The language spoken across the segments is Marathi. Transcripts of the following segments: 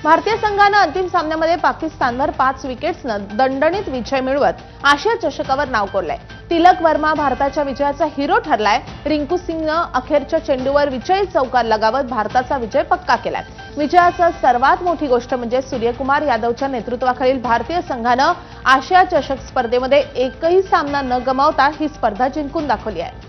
भारतीय संघानं अंतिम सामन्यामध्ये पाकिस्तानवर 5 विकेट्सनं दणदणीत विजय मिळवत आशिया चषकावर नाव कोरलंय. तिलक वर्मा भारताच्या विजयाचा हिरो ठरलाय. रिंकू सिंगनं अखेरच्या चेंडूवर विजयी चौकार लगावत भारताचा विजय पक्का केलाय. विजयाची सर्वात मोठी गोष्ट म्हणजे सूर्यकुमार यादवच्या नेतृत्वाखालील भारतीय संघानं आशिया चषक स्पर्धेमध्ये एकही सामना न गमावता ही स्पर्धा जिंकून दाखवली आहे.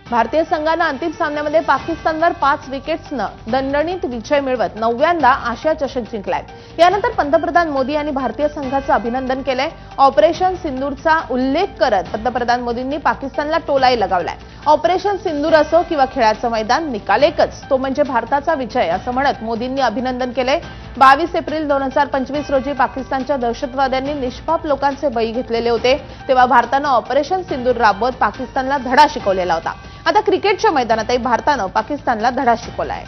भारतीय संघानं अंतिम सामन्यामध्ये पाकिस्तानवर 5 विकेट्सनं दणदणीत विजय मिळवत 9व्यांदा आशिया चषक जिंकलाय. यानंतर पंतप्रधान मोदी यांनी भारतीय संघाचं अभिनंदन केलंय. ऑपरेशन सिंदूरचा उल्लेख करत पंतप्रधान मोदींनी पाकिस्तानला टोलाही लगावलाय. ऑपरेशन सिंदूर असो किंवा खेळाचं मैदान, निकाल एकच, तो म्हणजे भारताचा विजय असं म्हणत मोदींनी अभिनंदन केलंय. 22 एप्रिल 2025 रोजी पाकिस्तानच्या दहशतवाद्यांनी निष्पाप लोकांचे बळी घेतलेले होते, तेव्हा भारतानं ऑपरेशन सिंदूर राबवत पाकिस्तानला धडा शिकवलेला होता. आता क्रिकेटच्या मैदानातही भारतानं पाकिस्तानला धडा शिकवलाय.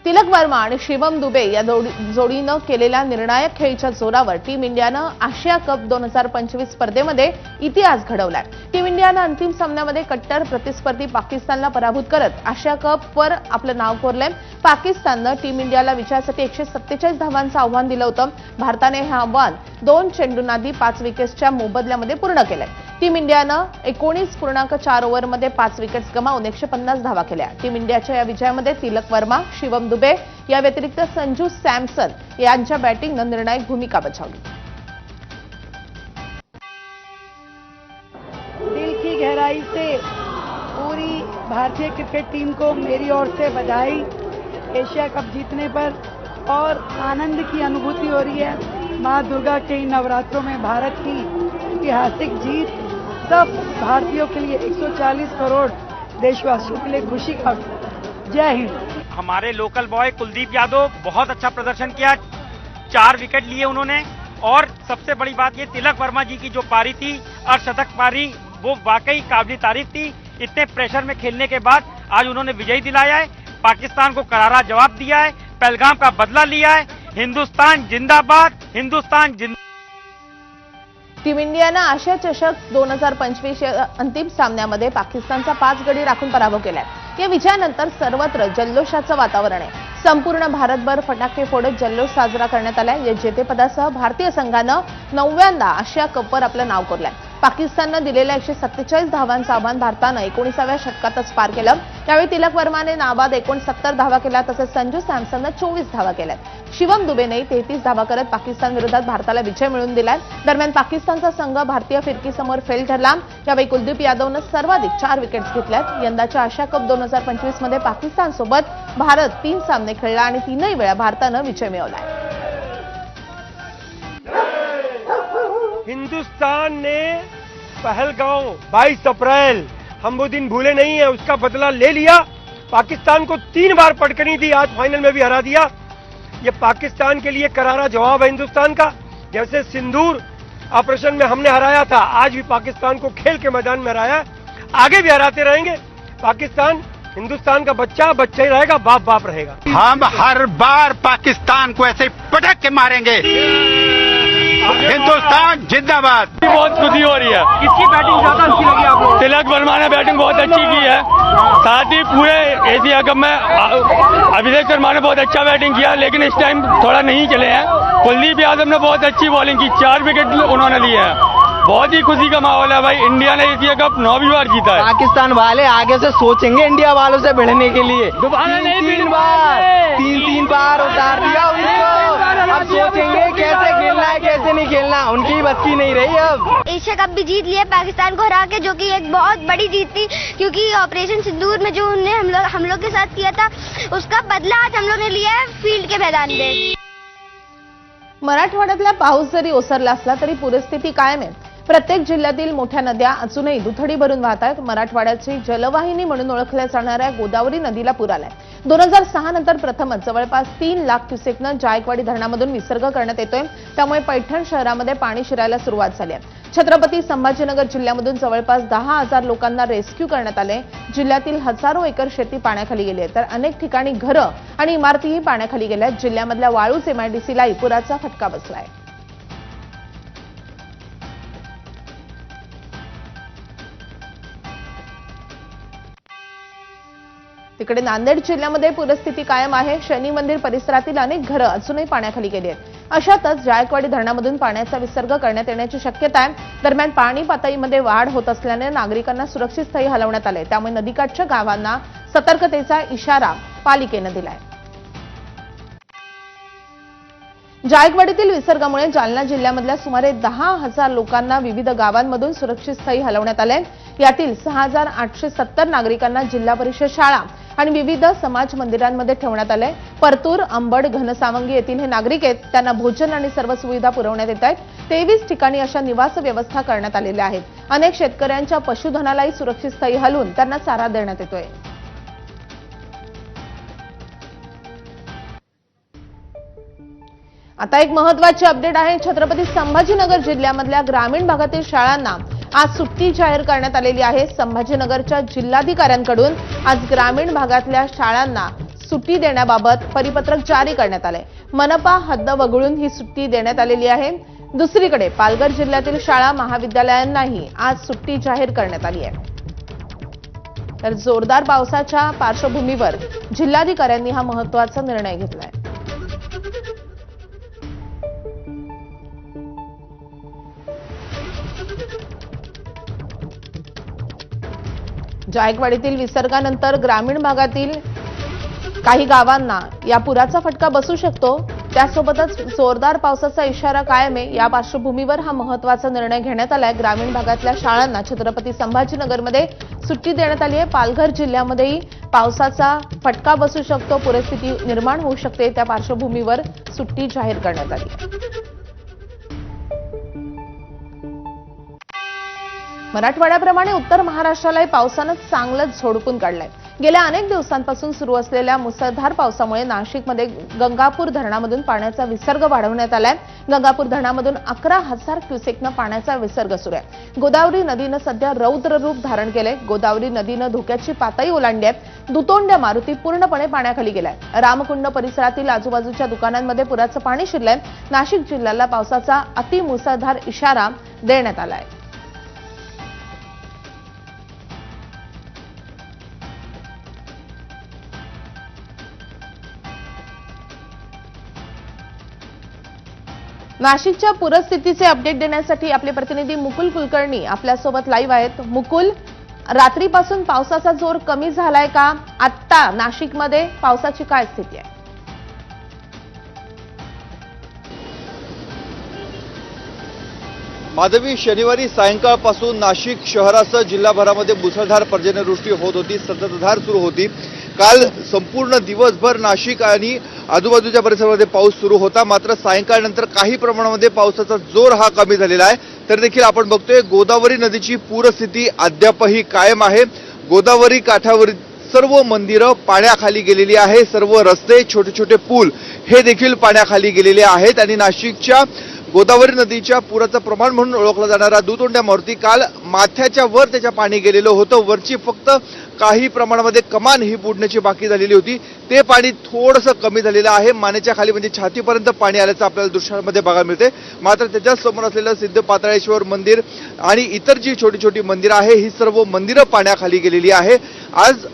तिलक वर्मा आणि शिवम दुबे या जोडीनं केलेल्या निर्णायक खेळीच्या जोरावर टीम इंडियानं आशिया कप 2025 स्पर्धेमध्ये इतिहास घडवलाय. टीम इंडियानं अंतिम सामन्यामध्ये कट्टर प्रतिस्पर्धी पाकिस्तानला पराभूत करत आशिया कपवर आपलं नाव कोरलंय. पाकिस्ताननं टीम इंडियाला विजयासाठी 147 धावांचं आव्हान दिलं होतं. भारताने हे आव्हान 2 चेंडूंआधी 5 विकेट्सच्या मोबदल्यामध्ये पूर्ण केलंय. टीम इंडियानं 19.4 ओव्हरमध्ये 5 विकेट्स गमावून 150 धावा केल्या. टीम इंडियाच्या या विजयामध्ये तिलक वर्मा, शिवम दुबे या व्यतिरिक्त संजू सॅमसन यांच्या बॅटिंगनं निर्णायक भूमिका बजावली. दिल की गहराई से पूरी भारतीय क्रिकेट टीम को मेरी ओर से बधाई एशिया कप जीतने पर, और आनंद की अनुभूति हो रही है. मां दुर्गा के इन नवरात्रों में भारत की ऐतिहासिक जीत सब भारतीयों के लिए, 140 करोड़ देशवासियों के लिए खुशी का. जय हिंद. हमारे लोकल बॉय कुलदीप यादव बहुत अच्छा प्रदर्शन किया, 4 विकेट लिए उन्होंने. और सबसे बड़ी बात ये तिलक वर्मा जी की जो पारी थी, अर्धशतक पारी, वो वाकई काबिल तारीफ थी. इतने प्रेशर में खेलने के बाद आज उन्होंने विजयी दिलाया है. पाकिस्तान को करारा जवाब दिया है, पहलगाम का बदला लिया है. हिंदुस्तान जिंदाबाद, हिंदुस्तान जिंदाबाद. टीम इंडियानं आशिया चषक 2025 या अंतिम सामन्यामध्ये पाकिस्तानचा 5 गडी राखून पराभव केलाय. या विजयानंतर सर्वत्र जल्लोषाचं वातावरण आहे. संपूर्ण भारतभर फटाके फोडत जल्लोष साजरा करण्यात आलाय. या जेतेपदासह भारतीय संघानं 9व्यांदा आशिया कपवर आपलं नाव कोरलंय. पाकिस्ताननं दिलेल्या 147 धावांचं आव्हान भारतानं 19व्या षटकातच पार केलं. यावेळी तिलक वर्माने नाबाद 69 धावा केल्या, तसेच संजू सॅमसननं 24 धावा केल्या. शिवम दुबेनेही 33 धावा करत पाकिस्तान विरोधात भारताला विजय मिळवून दिलाय. दरम्यान पाकिस्तानचा संघ भारतीय फिरकीसमोर फेल ठरला. यावेळी कुलदीप यादवनं सर्वाधिक 4 विकेट्स घेतल्यात. यंदाच्या आशिया कप 2025 मध्ये पाकिस्तानसोबत भारत 3 सामने खेळला आणि 3ही वेळा भारतानं विजय मिळवलाय. हिंदुस्तान ने पहलगांव 22 अप्रैल, हम वो दिन भूले नहीं है, उसका बदला ले लिया. पाकिस्तान को 3 बार पटकनी थी, आज फाइनल में भी हरा दिया. ये पाकिस्तान के लिए करारा जवाब है हिंदुस्तान का. जैसे सिंदूर ऑपरेशन में हमने हराया था, आज भी पाकिस्तान को खेल के मैदान में हराया, आगे भी हराते रहेंगे. पाकिस्तान हिंदुस्तान का बच्चा बच्चा ही रहेगा, बाप बाप रहेगा. हम हर बार पाकिस्तान को ऐसे पटक के मारेंगे. हिंदुस्तान जिंदाबाद. बहुत खुशी हो रही है. किसकी बैटिंग ज्यादा अच्छी लगी आपको? तिलक वर्मा ने बैटिंग बहुत अच्छी की है. साथ ही पूरे एशिया कप में अभिषेक शर्मा ने बहुत अच्छा बैटिंग किया, लेकिन इस टाइम थोड़ा नहीं चले हैं. कुलदीप यादव ने बहुत अच्छी बॉलिंग की, 4 विकेट उन्होंने लिए हैं. बहुत ही खुशी का माहौल है भाई. इंडिया ने एशिया कप 9वीं बार जीता है. पाकिस्तान वाले आगे से सोचेंगे इंडिया वालों से भिड़ने के लिए. दोबारा नहीं, 3 बार उतार दिया उनको. अब सोचेंगे कैसे खेलना है कैसे नहीं खेलना, उनकी बस की नहीं रही. अब एशिया कप भी जीत लिया पाकिस्तान को हरा के, जो कि एक बहुत बड़ी जीत थी, क्योंकि ऑपरेशन सिंदूर में जो उन्होंने हम लोग के साथ किया था, उसका बदला आज हम लोग ने लिया है फील्ड के मैदान में. मराठवाड्यातला पाऊस जरी ओसरला असला तरी पूरस्थिती कायम आहे. प्रत्येक जिल्ह्यातील मोठ्या नद्या अजूनही दुथडी भरून वाहत आहेत. मराठवाड्याची जलवाहिनी म्हणून ओळखल्या जाणाऱ्या गोदावरी नदीला पूर आलाय. 2006 नंतर प्रथमच जवळपास 3 लाख क्युसेकनं जायकवाडी धरणामधून विसर्ग करण्यात येतोय. त्यामुळे पैठण शहरामध्ये पाणी शिरायला सुरुवात झाली आहे. छत्रपती संभाजीनगर जिल्ह्यामधून जवळपास 10,000 लोकांना रेस्क्यू करण्यात आले. जिल्ह्यातील हजारो एकर शेती पाण्याखाली गेली आहे, तर अनेक ठिकाणी घरं आणि इमारतीही पाण्याखाली गेल्या आहेत. जिल्ह्यामधल्या वाळूज MIDCला पुराचा फटका बसलाय. तिकडे नांदेड जिल्ह्यामध्ये पूरस्थिती कायम आहे. शनी मंदिर परिसरातील अनेक घरं अजूनही पाण्याखाली गेली आहेत. अशातच जायकवाडी धरणामधून पाण्याचा विसर्ग करण्यात येण्याची शक्यता आहे. दरम्यान पाणी पातळीमध्ये वाढ होत असल्याने नागरिकांना सुरक्षित स्थळी हलवण्यात आले. त्यामुळे नदीकाठच्या गावांना सतर्कतेचा इशारा पालिकेनं दिलाय. जायकवाडीतील विसर्गामुळे जालना जिल्ह्यामधल्या सुमारे 10,000 लोकांना विविध गावांमधून सुरक्षित स्थळी हलवण्यात आले. यातील 6,870 नागरिकांना जिल्हा परिषद शाळा आणि विविध समाज मंदिरांमध्ये ठेवण्यात आले. परतूर, अंबड, घनसावंगी येथील हे नागरिक आहेत. त्यांना भोजन आणि सर्व सुविधा पुरवण्यात येत आहेत. 23 ठिकाणी अशा निवास व्यवस्था करण्यात आलेल्या आहेत. अनेक शेतकऱ्यांच्या पशुधनालाही सुरक्षित स्थळी हलवून त्यांना चारा देण्यात येतोय. आता एक महत्त्वाची अपडेट आहे. छत्रपती संभाजीनगर जिल्ह्यामधल्या ग्रामीण भागातील शाळांना आज सुट्टी जाहीर करण्यात आलेली आहे. संभाजीनगरच्या जिल्हाधिकाऱ्यांकडून आज ग्रामीण भागातल्या शाळांना सुट्टी देण्याबाबत परिपत्रक जारी करण्यात आले. मनपा हद्द वगळून ही सुट्टी देण्यात आलेली आहे. दुसरीकडे पालघर जिल्ह्यातील शाळा महाविद्यालयांनाही आज सुट्टी जाहीर करण्यात आली आहे. तर जोरदार पावसाच्या पार्श्वभूमीवर जिल्हाधिकाऱ्यांनी हा महत्त्वाचा निर्णय घेतलाय. जायकवाडीतील विसर्गानंतर ग्रामीण भागातील काही गावांना या पुराचा फटका बसू शकतो. त्यासोबतच जोरदार पावसाचा इशारा कायम आहे. या पार्श्वभूमीवर हा महत्त्वाचा निर्णय घेण्यात आलाय. ग्रामीण भागातल्या शाळांना छत्रपती संभाजीनगरमध्ये सुट्टी देण्यात आली आहे. पालघर जिल्ह्यामध्येही पावसाचा फटका बसू शकतो, परिस्थिती निर्माण होऊ शकते. त्या पार्श्वभूमीवर सुट्टी जाहीर करण्यात आली आहे. मराठवाड्याप्रमाणे उत्तर महाराष्ट्रालाही पावसानं चांगलंच झोडपून काढलंय. गेल्या अनेक दिवसांपासून सुरू असलेल्या मुसळधार पावसामुळे नाशिकमध्ये गंगापूर धरणामधून पाण्याचा विसर्ग वाढवण्यात आलाय. गंगापूर धरणामधून 11,000 क्युसेकनं पाण्याचा विसर्ग सुरू आहे. गोदावरी नदीनं सध्या रौद्र रूप धारण केलंय. गोदावरी नदीनं धोक्याची पातळी ओलांडली आहे. दुतोंड्या मारुती पूर्णपणे पाण्याखाली गेलाय. रामकुंड परिसरातील आजूबाजूच्या दुकानांमध्ये पुराचं पाणी शिरलंय. नाशिक जिल्ह्याला पावसाचा अतिमुसळधार इशारा देण्यात आलाय. नाशिकच्या पूरस्थितीचे अपडेट देण्यासाठी आपले प्रतिनिधी मुकुल कुलकर्णी आपल्यासोबत लाईव्ह आहेत. मुकुल, रात्रीपासून पावसाचा जोर कमी झालाय का? आत्ता नाशिकमध्ये पावसाची काय स्थिती आहे? माधवी, शनिवारी सायंकाळपासून नाशिक शहरासह जिल्हाभरामध्ये मुसळधार पर्जन्यवृष्टी होत होती. संततधार सुरू होती. काल संपूर्ण दिवसभर नाशिक आणि आजूबाजूच्या परिसरामध्ये पाऊस सुरू होता. मात्र सायंकाळनंतर काही प्रमाणामध्ये पावसाचा जोर हा कमी झालेला आहे. तर देखील आपण बघतोय गोदावरी नदीची पूरस्थिती अद्यापही कायम आहे. गोदावरी काठावरील सर्व मंदिरं पाण्याखाली गेलेली आहे. सर्व रस्ते, छोटे छोटे पूल हे देखील पाण्याखाली गेलेले आहेत. आणि नाशिकच्या गोदावरी नदीच्या पुराचं प्रमाण म्हणून ओळखला जाणारा दुतोंड्या मारुती काल माथ्याच्या वर त्याच्या पाणी गेलेलं होतं. वरची फक्त काही प्रमाणामध्ये कमान ही बुडण्याची बाकी झालेली होती. ते पाणी थोडंसं कमी झालेलं आहे. मानेच्या खाली म्हणजे छातीपर्यंत पाणी आल्याचं आपल्याला दृश्यांमध्ये बघायला मिळते. मात्र त्याच्या समोर असलेलं सिद्ध पाताळेश्वर मंदिर आणि इतर जी छोटी छोटी मंदिरं आहे ही सर्व मंदिरं पाण्याखाली गेलेली आहे. आज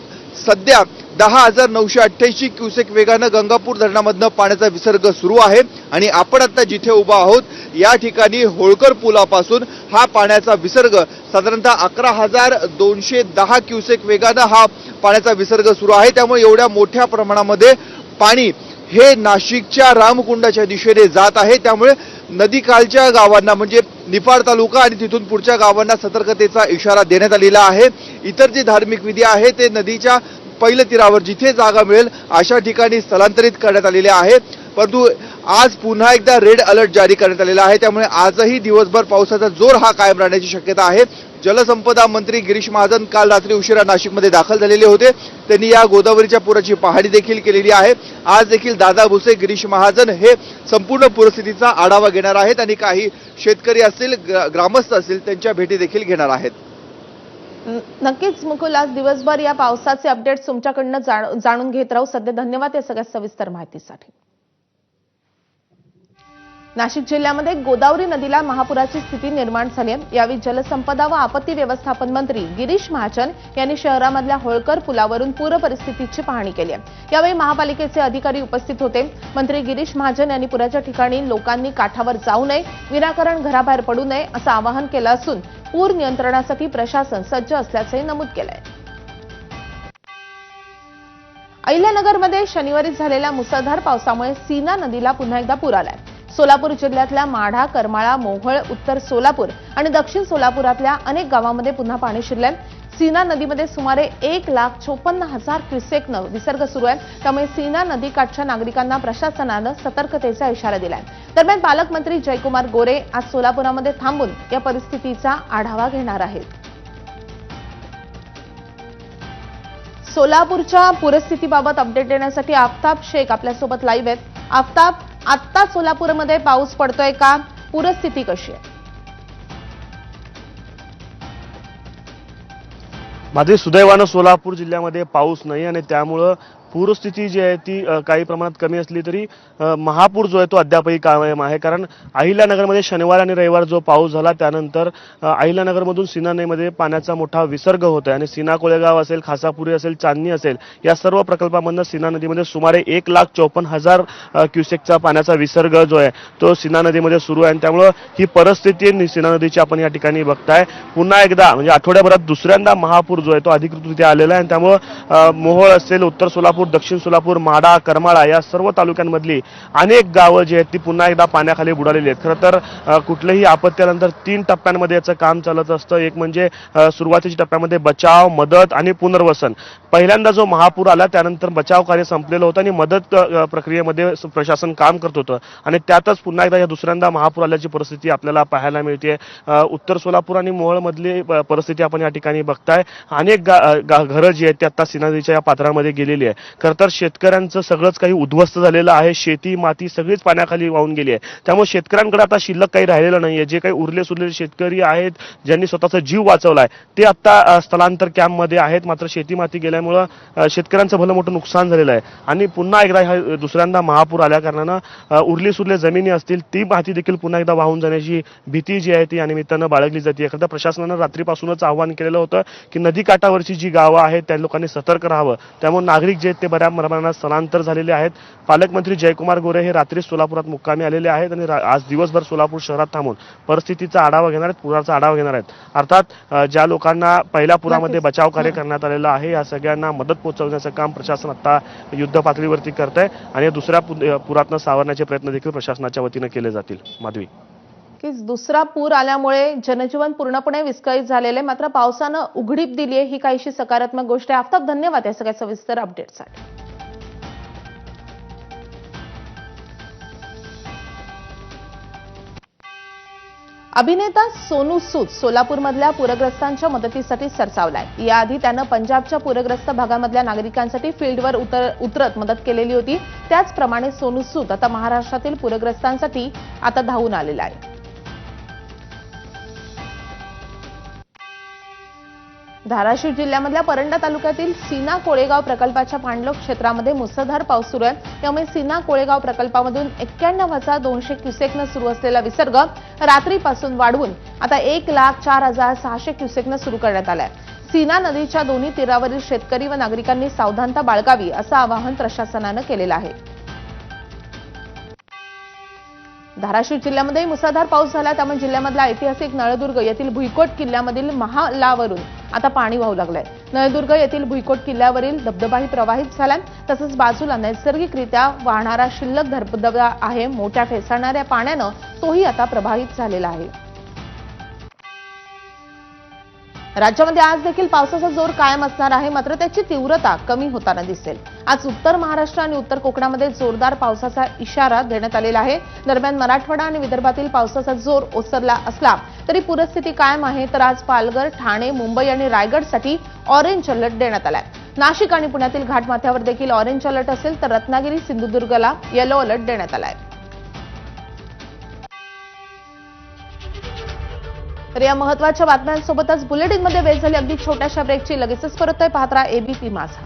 सध्या 10,988 क्युसेक वेगानं गंगापूर धरणामधनं पाण्याचा विसर्ग सुरू आहे. आणि आपण आता जिथे उभा आहोत या ठिकाणी होळकर पुलापासून हा पाण्याचा विसर्ग साधारणतः 11,210 क्युसेक वेगानं हा पाण्याचा विसर्ग सुरू आहे. त्यामुळे एवढ्या मोठ्या प्रमाणामध्ये पाणी हे नाशिकच्या रामकुंडाच्या दिशेने जात आहे. त्यामुळे नदीकालच्या गावांना म्हणजे निफाड तालुका आणि तिथून पुढच्या गावांना सतर्कतेचा इशारा देण्यात आलेला आहे. इतर जे धार्मिक विधी आहे ते नदीच्या पहिल्या तीरावर जिथे जागा मिळेल अशा ठिकाणी स्थलांतरित करण्यात आलेले आहे. परंतु आज पुन्हा एकदा रेड अलर्ट जारी करण्यात आलेला आहे. त्यामुळे आजही दिवसभर पावसाचा जोर हा कायम राहण्याची शक्यता आहे. जलसंपदा मंत्री गिरीश महाजन काल रात्री उशिरा नाशिकमध्ये दाखल झालेले होते. त्यांनी या गोदावरीच्या पुराची पाहणी देखील केलेली आहे. आज देखील दादा भुसे, गिरीश महाजन हे संपूर्ण पूरस्थितीचा आढावा घेणार आहेत आणि काही शेतकरी असतील, ग्रामस्थ असतील त्यांच्या भेटी देखील घेणार आहेत. नक्कीच मुकुल, आज दिवसभर या पावसाचे अपडेट्स तुमच्याकडनं जाणून घेत राहू. सध्या धन्यवाद या सगळ्या सविस्तर माहितीसाठी. नाशिक जिल्ह्यामध्ये गोदावरी नदीला महापुराची स्थिती निर्माण झाली आहे। यावेळी जलसंपदा व आपत्ती व्यवस्थापन मंत्री गिरीश महाजन यांनी शहरामधल्या होळकर पुलावरून पूर परिस्थितीची पाहणी केली आहे। यावेळी महापालिकेचे अधिकारी उपस्थित होते। मंत्री गिरीश महाजन यांनी पुराच्या ठिकाणी लोकांनी काठावर जाऊ नये, विनाकारण घराबाहेर पडू नये असं आवाहन केलं असून पूर नियंत्रणासाठी प्रशासन सज्ज असल्याचे नमूद केलं आहे। अहिल्यानगरमध्ये शनिवारी झालेल्या मुसळधार पावसामुळे सीना नदीला पुन्हा एकदा पूर आलाय। सोलापूर जिल्ह्यातल्या माढा, करमाळा, मोहोळ, उत्तर सोलापूर आणि दक्षिण सोलापुरातल्या अनेक गावांमध्ये पुन्हा पाणी शिरलंय। सीना नदीमध्ये सुमारे 1,54,000 क्युसेकनं विसर्ग सुरू आहे। त्यामुळे सीना नदीकाठच्या नागरिकांना प्रशासनानं सतर्कतेचा इशारा दिलाय। दरम्यान पालकमंत्री जयकुमार गोरे आज सोलापुरामध्ये थांबून या परिस्थितीचा आढावा घेणार आहेत। सोलापूरच्या पूरस्थितीबाबत अपडेट देण्यासाठी आफताब शेख आपल्यासोबत लाईव्ह आहेत। आफताब, आत्ता सोलापूरमध्ये पाऊस पडतोय का? पूरस्थिती कशी आहे? माझे सुदैवानं सोलापूर जिल्ह्यामध्ये पाऊस नाही आणि त्यामुळं पूरस्थिती जी आहे ती काही प्रमाणात कमी असली तरी महापूर जो आहे तो अद्यापही कायम आहे। कारण अहिल्यानगरमध्ये शनिवार आणि रविवार जो पाऊस झाला त्यानंतर अहिल्यानगरमधून सीना नदीमध्ये पाण्याचा मोठा विसर्ग होत आहे आणि सीना कोळेगाव असेल, खासापुरी असेल, चांदणी असेल या सर्व प्रकल्पामधून सीना नदीमध्ये सुमारे 1,54,000 क्युसेकचा पाण्याचा विसर्ग जो आहे तो सीना नदीमध्ये सुरू आहे आणि त्यामुळं ही परिस्थिती सीना नदीची आपण या ठिकाणी बघताय। पुन्हा एकदा म्हणजे आठवड्याभरात दुसऱ्यांदा महापूर जो आहे तो अधिकृतरित्या आलेला आहे आणि त्यामुळं मोहोळ असेल, उत्तर सोलापूर, दक्षिण सोलापूर, माढा, करमाळा या सर्व तालुक्यांमधली अनेक गावं जी आहेत ती पुन्हा एकदा पाण्याखाली बुडालेली आहेत। खरं तर कुठल्याही आपत्तीनंतर 3 टप्प्यांमध्ये याचं काम चालत असतं। एक म्हणजे सुरुवातीच्या टप्प्यामध्ये बचाव, मदत आणि पुनर्वसन। पहिल्यांदा जो महापूर आला त्यानंतर बचाव कार्य संपलेलं होतं आणि मदत प्रक्रियेमध्ये प्रशासन काम करत होतं आणि त्यातच पुन्हा एकदा या दुसऱ्यांदा महापूर आल्याची परिस्थिती आपल्याला पाहायला मिळते। उत्तर सोलापूर आणि मोहोळमधली परिस्थिती आपण या ठिकाणी बघताय। अनेक घरं जी आहेत ती आता सीना नदीच्या या पात्रामध्ये गेलेली आहे। खरं तर शेतकऱ्यांचं सगळंच काही उद्ध्वस्त झालेलं आहे। शेती माती सगळीच पाण्याखाली वाहून गेली आहे। त्यामुळे शेतकऱ्यांकडे आता शिल्लक काही राहिलेलं नाहीये। जे काही उरले सुरलेले शेतकरी आहेत ज्यांनी स्वतःचा जीव वाचवलाय ते आता स्थलांतर कॅम्पमध्ये आहेत। मात्र शेती माती गेल्यामुळं शेतकऱ्यांचं भलं मोठं नुकसान झालेलं आहे आणि पुन्हा एकदा दुसऱ्यांदा महापूर आल्या कारणानं उरली सुरले जमिनी असतील ती माती देखील पुन्हा एकदा वाहून जाण्याची भीती जी आहे ती या निमित्तानं बाळगली जाते। एखाद्या प्रशासनानं रात्रीपासूनच आवाहन केलेलं होतं की नदीकाठावरची जी गावं आहेत त्या लोकांनी सतर्क राहावं। त्यामुळे नागरिक जे ते बऱ्या प्रमाणात स्थलांतर झालेले आहेत। पालकमंत्री जयकुमार गोरे हे रात्री सोलापुरात मुक्कामी आलेले आहेत आणि आज दिवसभर सोलापूर शहरात थांबून परिस्थितीचा आढावा घेणार आहेत, पुराचा आढावा घेणार आहेत। अर्थात ज्या लोकांना पहिल्या पुरामध्ये बचाव कार्य करण्यात आलेलं आहे या सगळ्यांना मदत पोहोचवण्याचं काम प्रशासन आता युद्ध पातळीवरती करत आहे आणि दुसऱ्या पुरातनं सावरण्याचे प्रयत्न देखील प्रशासनाच्या वतीनं केले जातील। माधवी, की दुसरा पूर आल्यामुळे जनजीवन पूर्णपणे विस्कळीत झालेले, मात्र पावसानं उघडीप दिली आहे ही काहीशी सकारात्मक गोष्ट आहे। आफताब, धन्यवाद या सगळ्या सविस्तर अपडेटसाठी। अभिनेता सोनू सूद सोलापूरमधल्या पूरग्रस्तांच्या मदतीसाठी सरसावलाय। याआधी त्यानं पंजाबच्या पूरग्रस्त भागामधल्या नागरिकांसाठी फील्डवर उतरत मदत केलेली होती। त्याचप्रमाणे सोनू सूद आता महाराष्ट्रातील पूरग्रस्तांसाठी आता धावून आलेला आहे। धाराशिव जिल्ह्यामधल्या परंडा तालुक्यातील सीना कोळेगाव प्रकल्पाच्या पाणलोट क्षेत्रामध्ये मुसळधार पाऊस सुरू आहे। त्यामुळे सीना कोळेगाव प्रकल्पामधून 91,200 क्युसेकनं सुरू असलेला विसर्ग रात्रीपासून वाढवून आता 1,04,600 क्युसेकनं सुरू करण्यात आलाय। सीना नदीच्या दोन्ही तीरावरील शेतकरी व नागरिकांनी सावधानता बाळगावी असं आवाहन प्रशासनानं केलेलं आहे। धाराशिव जिल्ह्यामध्ये मुसळधार पाऊस झाला त्यामुळे जिल्ह्यामधला ऐतिहासिक नळदुर्ग येथील भुईकोट किल्ल्यामधील महालावरून आता पाणी वाहू लागलंय। नळदुर्ग येथील भुईकोट किल्ल्यावरील धबधबाही प्रवाहित झालाय। तसंच बाजूला नैसर्गिकरित्या वाहणारा शिल्लक धबधबा आहे। मोठ्या फेसाळणाऱ्या पाण्यानं तोही आता प्रभावित झालेला आहे। राज्यामध्ये आज देखील पावसाचा जोर कायम असणार आहे, मात्र त्याची तीव्रता कमी होताना दिसेल। आज उत्तर महाराष्ट्र आणि उत्तर कोकणामध्ये जोरदार पावसाचा इशारा देण्यात आलेला आहे। दरम्यान मराठवाडा आणि विदर्भातील पावसाचा जोर ओसरला असला तरी पूरस्थिती कायम आहे। तर आज पालघर, ठाणे, मुंबई आणि रायगडसाठी ऑरेंज अलर्ट देण्यात आलाय। नाशिक आणि पुण्यातील घाटमाथ्यावर देखील ऑरेंज अलर्ट असेल तर रत्नागिरी, सिंधुदुर्गला येलो अलर्ट देण्यात आलाय। तर या महत्त्वाच्या बातम्यांसोबतच बुलेटिनमध्ये वेळ झाली अगदी छोट्याशा ब्रेकची। लगेचच परत पाहत राहा एबीपी माझा।